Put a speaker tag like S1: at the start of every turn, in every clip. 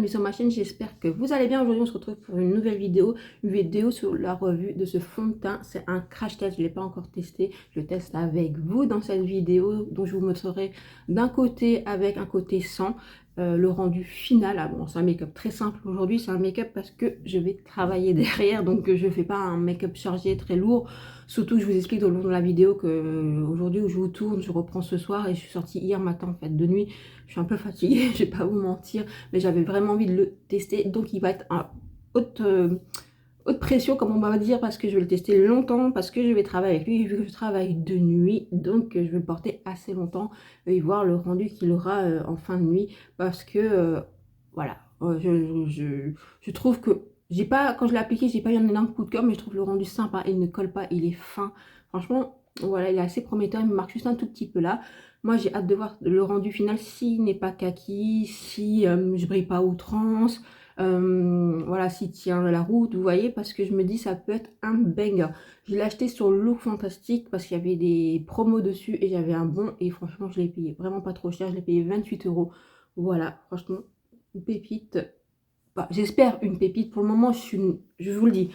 S1: bienvenue sur ma chaîne, j'espère que vous allez bien. Aujourd'hui on se retrouve pour une nouvelle vidéo, sur la revue de ce fond de teint. C'est un crash test, je ne l'ai pas encore testé, je le teste avec vous dans cette vidéo, dont je vous montrerai d'un côté avec un côté sans, le rendu final. Ah bon, c'est un make-up très simple aujourd'hui, c'est un make-up parce que je vais travailler derrière, donc je ne fais pas un make-up chargé très lourd. Surtout, je vous explique au long de la vidéo que aujourd'hui où je vous tourne, je reprends ce soir et je suis sortie hier matin en fait de nuit. Je suis un peu fatiguée, je vais pas vous mentir, mais j'avais vraiment envie de le tester. Donc il va être à haute pression, comme on va dire, parce que je vais le tester longtemps, parce que je vais travailler avec lui, vu que je travaille de nuit, donc je vais le porter assez longtemps et voir le rendu qu'il aura en fin de nuit, parce que voilà, je trouve que j'ai pas, quand je l'ai appliqué, j'ai pas eu un énorme coup de cœur, mais je trouve le rendu sympa, il ne colle pas, il est fin, franchement, voilà, il est assez prometteur, il me marque juste un tout petit peu là. Moi j'ai hâte de voir le rendu final, s'il n'est pas kaki, si je brille pas à outrance, voilà, s'il tient la route, vous voyez, parce que je me dis ça peut être un banger. Je l'ai acheté sur Look Fantastique parce qu'il y avait des promos dessus et j'avais un bon, et franchement je l'ai payé vraiment pas trop cher, je l'ai payé 28 €. Voilà, franchement, une pépite. Bah, j'espère une pépite. Pour le moment, je vous le dis,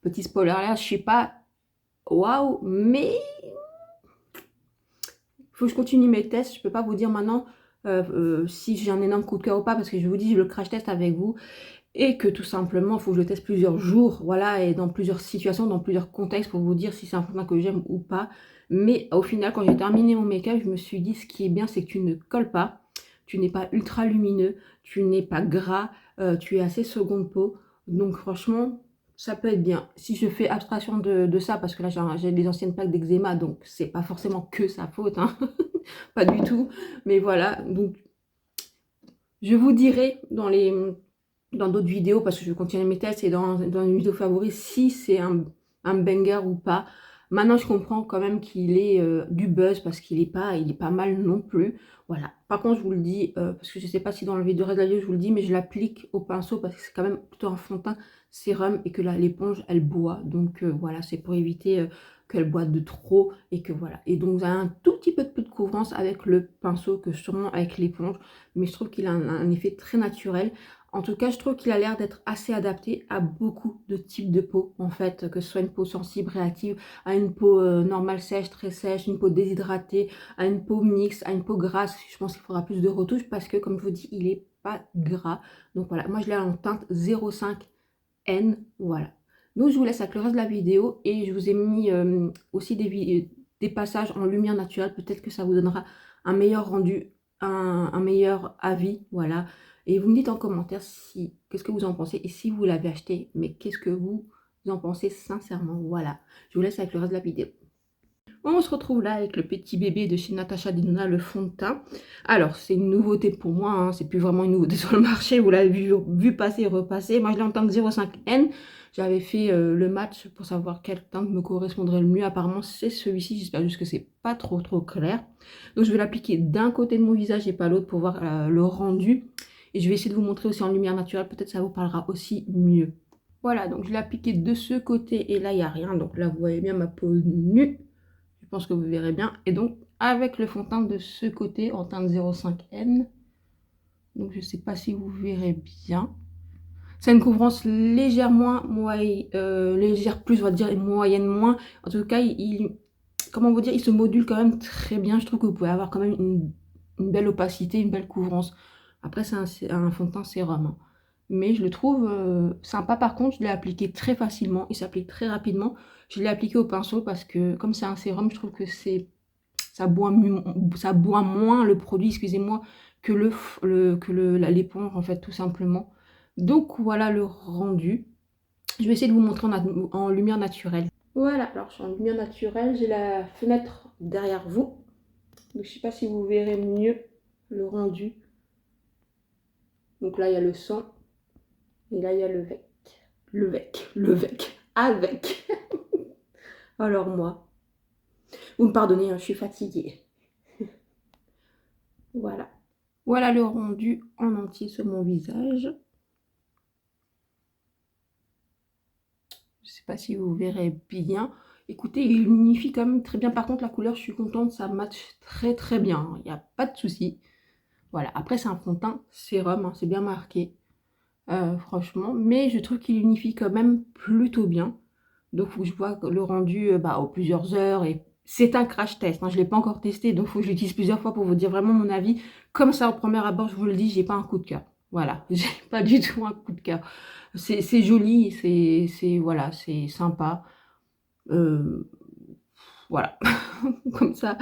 S1: petit spoiler là, je suis pas waouh, mais faut que je continue mes tests. Je peux pas vous dire maintenant si j'ai un énorme coup de cœur ou pas, parce que je vous dis, je le crash test avec vous et que tout simplement, il faut que je le teste plusieurs jours, voilà, et dans plusieurs situations, dans plusieurs contextes pour vous dire si c'est un fond de teint que j'aime ou pas. Mais au final, quand j'ai terminé mon make-up, je me suis dit, ce qui est bien, c'est que tu ne colles pas, tu n'es pas ultra lumineux, tu n'es pas gras, tu es assez seconde peau. Donc franchement, ça peut être bien. Si je fais abstraction de ça, parce que là j'ai des anciennes plaques d'eczéma, donc c'est pas forcément que sa faute, hein. Pas du tout. Mais voilà, donc je vous dirai dans d'autres vidéos, parce que je vais continuer mes tests, et dans une vidéo favorite, si c'est un banger ou pas. Maintenant, je comprends quand même qu'il est du buzz, parce qu'il est pas mal non plus. Voilà. Par contre, je vous le dis, parce que je sais pas si dans le reste de la vidéo, je vous le dis, mais je l'applique au pinceau, parce que c'est quand même plutôt un fond de teint sérum, et que là, l'éponge, elle boit. Donc voilà, c'est pour éviter qu'elle boite de trop, et que voilà. Et donc, vous avez un tout petit peu de couvrance avec le pinceau que sûrement avec l'éponge, mais je trouve qu'il a un effet très naturel. En tout cas, je trouve qu'il a l'air d'être assez adapté à beaucoup de types de peau, en fait, que ce soit une peau sensible, réactive, à une peau normale, sèche, très sèche, une peau déshydratée, à une peau mixte, à une peau grasse. Je pense qu'il faudra plus de retouches parce que, comme je vous dis, il n'est pas gras. Donc voilà, moi je l'ai en teinte 05 N, voilà. Donc je vous laisse avec le reste de la vidéo, et je vous ai mis aussi des passages en lumière naturelle. Peut-être que ça vous donnera un meilleur rendu, un meilleur avis, voilà. Et vous me dites en commentaire si qu'est-ce que vous en pensez, et si vous l'avez acheté, mais qu'est-ce que vous en pensez sincèrement, voilà. Je vous laisse avec le reste de la vidéo. On se retrouve là avec le petit bébé de chez Natasha Denona, le fond de teint. Alors, c'est une nouveauté pour moi, hein, c'est plus vraiment une nouveauté sur le marché, vous l'avez vu passer et repasser. Moi, je l'ai en teinte 05 N. J'avais fait le match pour savoir quelle teinte me correspondrait le mieux. Apparemment, c'est celui-ci. J'espère juste que c'est pas trop clair. Donc, je vais l'appliquer d'un côté de mon visage et pas l'autre pour voir le rendu. Et je vais essayer de vous montrer aussi en lumière naturelle. Peut-être ça vous parlera aussi mieux. Voilà, donc je l'ai appliqué de ce côté et là, il n'y a rien. Donc là, vous voyez bien ma peau nue. Je pense que vous verrez bien. Et donc, avec le fond de teint de ce côté, en teinte 05 N. Donc, je ne sais pas si vous verrez bien. C'est une couvrance légère moins, légère plus, on va dire, et moyenne moins. En tout cas, comment vous dire, il se module quand même très bien. Je trouve que vous pouvez avoir quand même une belle opacité, une belle couvrance. Après, c'est un fond de teint sérum, hein. Mais je le trouve sympa. Par contre, je l'ai appliqué très facilement. Il s'applique très rapidement. Je l'ai appliqué au pinceau parce que, comme c'est un sérum, je trouve que ça boit moins le produit, excusez-moi, que l'éponge, en fait, tout simplement. Donc, voilà le rendu. Je vais essayer de vous montrer en lumière naturelle. Voilà, alors je suis en lumière naturelle. J'ai la fenêtre derrière vous. Donc, je ne sais pas si vous verrez mieux le rendu. Donc là, il y a le sang. Et là, il y a le vec, avec. Alors moi, vous me pardonnez, hein, je suis fatiguée. Voilà. Voilà le rendu en entier sur mon visage. Je sais pas si vous verrez bien. Écoutez, il unifie quand même très bien. Par contre, la couleur, je suis contente, ça match très bien. Il n'y a pas de souci. Voilà. Après, c'est un fond de teint sérum, hein, c'est bien marqué. franchement. Mais je trouve qu'il unifie quand même plutôt bien. Donc, faut que je vois le rendu aux plusieurs heures. Et c'est un crash test, hein, je ne l'ai pas encore testé. Donc, il faut que je l'utilise plusieurs fois pour vous dire vraiment mon avis. Comme ça, au premier abord, je vous le dis, j'ai pas un coup de cœur. Voilà, j'ai pas du tout un coup de cœur. C'est joli, voilà, c'est sympa. Euh, voilà, comme ça.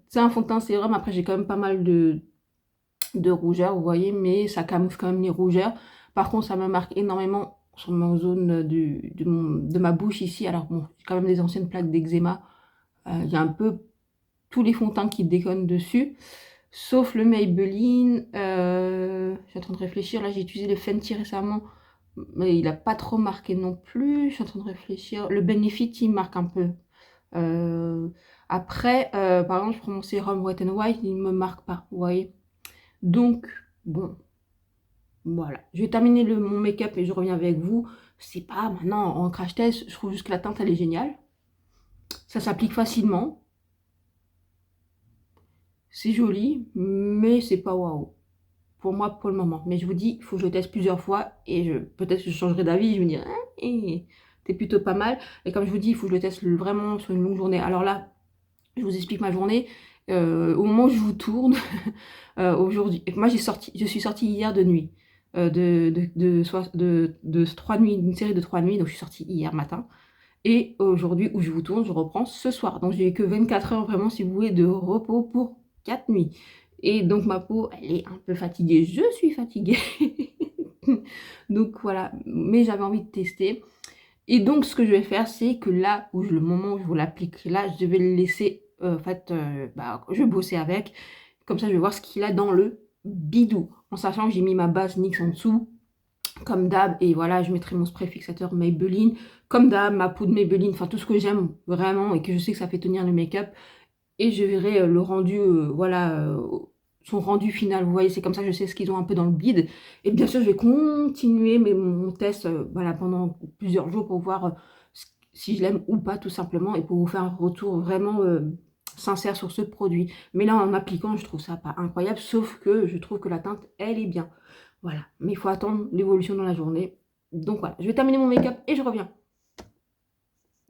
S1: C'est un fond de teint sérum. Après, j'ai quand même pas mal de rougeur, vous voyez, mais ça camoufle quand même les rougeurs. Par contre, ça me marque énormément sur ma zone de ma bouche ici. Alors bon, j'ai quand même des anciennes plaques d'eczéma. Il y a un peu tous les fonds de teint qui déconnent dessus. Sauf le Maybelline. Je suis en train de réfléchir. Là, j'ai utilisé le Fenty récemment. Mais il n'a pas trop marqué non plus. Je suis en train de réfléchir. Le Benefit, il marque un peu. Euh, Après, par exemple, je prends mon sérum Wet n Wild, il ne me marque pas, vous voyez. Donc, bon, voilà. Je vais terminer mon make-up et je reviens avec vous. C'est pas maintenant en crash test, je trouve juste que la teinte, elle est géniale. Ça s'applique facilement. C'est joli, mais c'est pas waouh. Pour moi, pour le moment. Mais je vous dis, il faut que je le teste plusieurs fois et peut-être que je changerai d'avis. Je me dirai, t'es plutôt pas mal. Et comme je vous dis, il faut que je le teste vraiment sur une longue journée. Alors là, je vous explique ma journée. Au moment où je vous tourne, aujourd'hui, moi je suis sortie hier de nuit, de 3 nuits, une série de 3 nuits, donc je suis sortie hier matin. Et aujourd'hui où je vous tourne, je reprends ce soir. Donc j'ai eu que 24 heures vraiment, si vous voulez, de repos pour 4 nuits. Et donc ma peau, elle est un peu fatiguée. Je suis fatiguée. Donc voilà, mais j'avais envie de tester. Et donc, ce que je vais faire, c'est que là, le moment où je vous l'applique, là, je vais le laisser, je vais bosser avec. Comme ça, je vais voir ce qu'il a dans le bidou. En sachant que j'ai mis ma base NYX en dessous, comme d'hab. Et voilà, je mettrai mon spray fixateur Maybelline. Comme d'hab, ma poudre Maybelline, enfin tout ce que j'aime vraiment et que je sais que ça fait tenir le make-up. Et je verrai le rendu, son rendu final. Vous voyez, c'est comme ça que je sais ce qu'ils ont un peu dans le bide. Et bien sûr, je vais continuer mon test pendant plusieurs jours pour voir si je l'aime ou pas, tout simplement, et pour vous faire un retour vraiment sincère sur ce produit. Mais là, en appliquant, je trouve ça pas incroyable, sauf que je trouve que la teinte, elle est bien. Voilà, mais il faut attendre l'évolution dans la journée. Donc voilà, je vais terminer mon make-up et je reviens.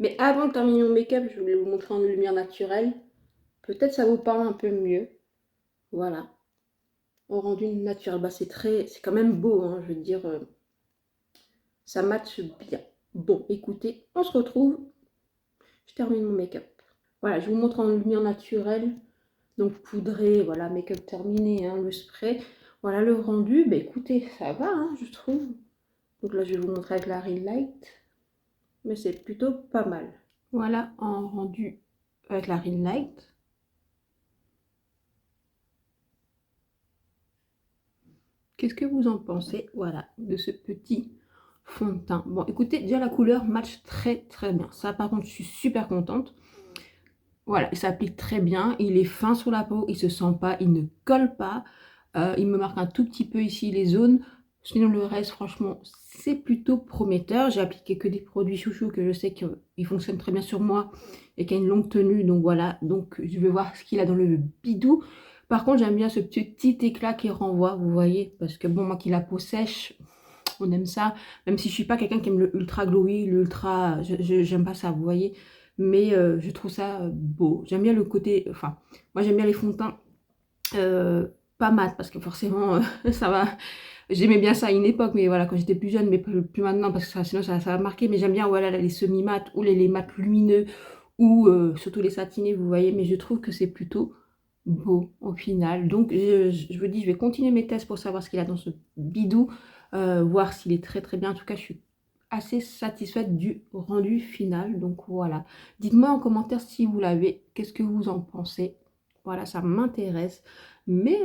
S1: Mais avant de terminer mon make-up, je voulais vous montrer en lumière naturelle. Peut-être ça vous parle un peu mieux. Voilà. Au rendu naturel. C'est quand même beau, hein, je veux dire. Ça matche bien. Bon, écoutez, on se retrouve. Je termine mon make-up. Voilà, je vous montre en lumière naturelle. Donc poudré, voilà, make-up terminé, hein, le spray. Voilà le rendu. Écoutez, ça va, hein, je trouve. Donc là, je vais vous montrer avec la ring light. Mais c'est plutôt pas mal. Voilà en rendu avec la ring light. Qu'est-ce que vous en pensez, voilà, de ce petit fond de teint? Bon, écoutez, déjà la couleur match très très bien. Ça, par contre, je suis super contente. Voilà, il s'applique très bien. Il est fin sur la peau, il se sent pas, il ne colle pas. Il me marque un tout petit peu ici les zones. Sinon, le reste, franchement, c'est plutôt prometteur. J'ai appliqué que des produits chouchou que je sais qu'ils fonctionnent très bien sur moi et qui a une longue tenue. Donc voilà, donc je vais voir ce qu'il a dans le bidou. Par contre, j'aime bien ce petit éclat qui renvoie, vous voyez, parce que bon, moi qui la peau sèche, on aime ça. Même si je suis pas quelqu'un qui aime le ultra glowy, le ultra, j'aime pas ça, vous voyez. Mais je trouve ça beau. J'aime bien le côté, enfin, moi j'aime bien les fonds de teint pas mat, parce que forcément, ça va. J'aimais bien ça à une époque, mais voilà, quand j'étais plus jeune, mais plus maintenant, parce que sinon ça va marquer. Mais j'aime bien, voilà, les semi-mat ou les mat lumineux, ou surtout les satinés, vous voyez. Mais je trouve que c'est plutôt beau au final. Donc je vous dis, je vais continuer mes tests pour savoir ce qu'il a dans ce bidou, voir s'il est très très bien. En tout cas, je suis assez satisfaite du rendu final. Donc voilà. Dites-moi en commentaire si vous l'avez, qu'est-ce que vous en pensez. Voilà, ça m'intéresse. Mais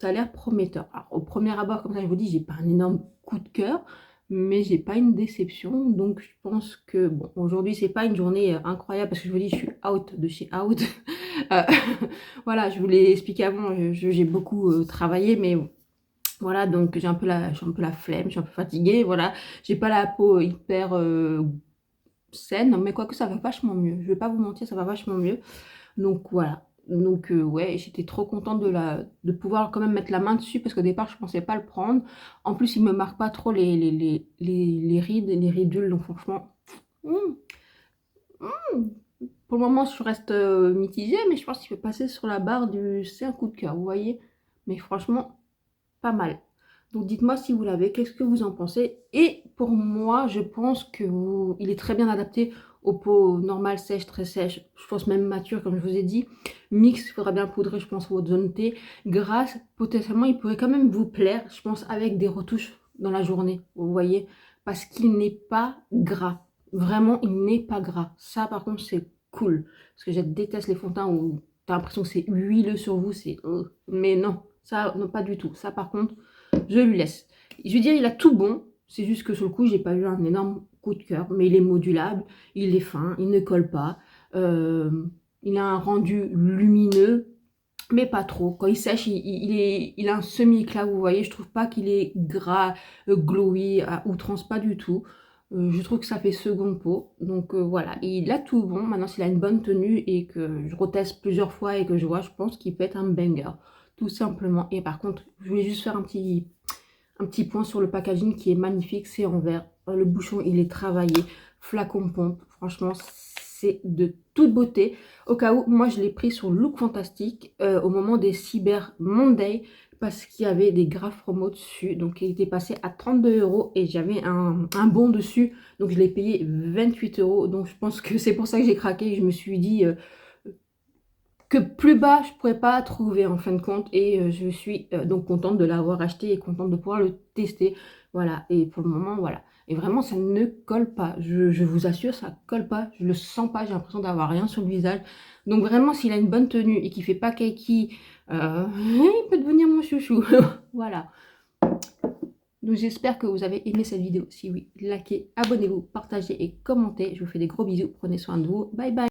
S1: ça a l'air prometteur. Alors, au premier abord, comme ça, je vous dis, j'ai pas un énorme coup de cœur, mais j'ai pas une déception. Donc je pense que bon, aujourd'hui, c'est pas une journée incroyable parce que je vous dis, je suis out de chez out. Euh, voilà, je vous l'ai expliqué avant, j'ai beaucoup travaillé, mais voilà, donc j'ai un peu la flemme, je suis un peu fatiguée, voilà. J'ai pas la peau hyper saine, mais quoique ça va vachement mieux. Je vais pas vous mentir, ça va vachement mieux. Donc voilà, Donc ouais, j'étais trop contente de pouvoir quand même mettre la main dessus parce qu'au départ, je pensais pas le prendre. En plus, il me marque pas trop les rides, les ridules. Donc franchement, mmh, mmh, pour le moment, je reste mitigée, mais je pense qu'il peut passer sur la barre du c'est un coup de cœur, vous voyez? Mais franchement, pas mal. Donc dites-moi si vous l'avez, qu'est-ce que vous en pensez? Et pour moi, je pense que il est très bien adapté aux peaux normales, sèches, très sèches, je pense même matures, comme je vous ai dit. Mix, il faudra bien poudrer, je pense, votre zone T. Grasse, potentiellement, il pourrait quand même vous plaire, je pense, avec des retouches dans la journée, vous voyez? Parce qu'il n'est pas gras. Vraiment, il n'est pas gras. Ça, par contre, c'est cool. Parce que je déteste les fonds de teint où tu as l'impression que c'est huileux sur vous, c'est... Mais non, ça, non, pas du tout. Ça, par contre, je lui laisse. Je veux dire, il a tout bon. C'est juste que sur le coup, j'ai pas eu un énorme coup de cœur. Mais il est modulable, il est fin, il ne colle pas. Euh, il a un rendu lumineux, mais pas trop. Quand il sèche, il a un semi-éclat, vous voyez. Je trouve pas qu'il est gras, glowy, à outrance, pas du tout. Je trouve que ça fait seconde peau. Donc voilà, il a tout bon. Maintenant, s'il a une bonne tenue et que je reteste plusieurs fois et que je vois, je pense qu'il peut être un banger. Tout simplement. Et par contre, je voulais juste faire un petit point sur le packaging qui est magnifique. C'est en verre. Le bouchon, il est travaillé. Flacon pompe. Franchement, c'est de toute beauté. Au cas où, moi, je l'ai pris sur Look Fantastique au moment des Cyber Monday parce qu'il y avait des graves promos dessus. Donc, il était passé à 32 € et j'avais un bon dessus. Donc, je l'ai payé 28 €. Donc, je pense que c'est pour ça que j'ai craqué. Je me suis dit que plus bas, je ne pourrais pas trouver en fin de compte. Et je suis donc contente de l'avoir acheté et contente de pouvoir le tester. Voilà, et pour le moment, voilà. Et vraiment, ça ne colle pas. Je vous assure, ça colle pas. Je le sens pas. J'ai l'impression d'avoir rien sur le visage. Donc vraiment, s'il a une bonne tenue et qu'il fait pas kiki, il peut devenir mon chouchou. Voilà. Donc j'espère que vous avez aimé cette vidéo. Si oui, likez, abonnez-vous, partagez et commentez. Je vous fais des gros bisous. Prenez soin de vous. Bye bye.